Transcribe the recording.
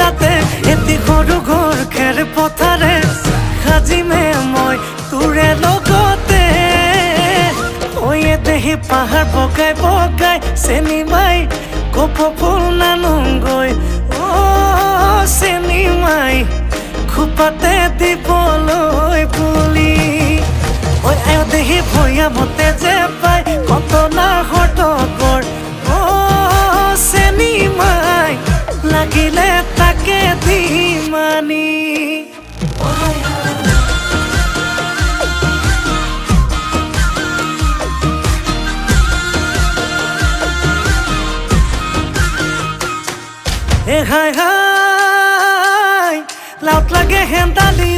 তাতে এটি সৰু ঘৰ খেৰ পথাৰে সাজিমে মই তোৰে লগতে ওয়ে দেহি পাহাৰ বগাই বগাই চেনি মাই কপৌ ফুল নানুংগৈ চেনি মাই খোপাতে দিবলৈ বুলি ঐ আয় দেহি ভৈয়ামতে যে পাই কটনা হতকৰ চেনি মাই লাগিলে তাকে দিমানি হাই হাই লাউট লাগে হেন্দালি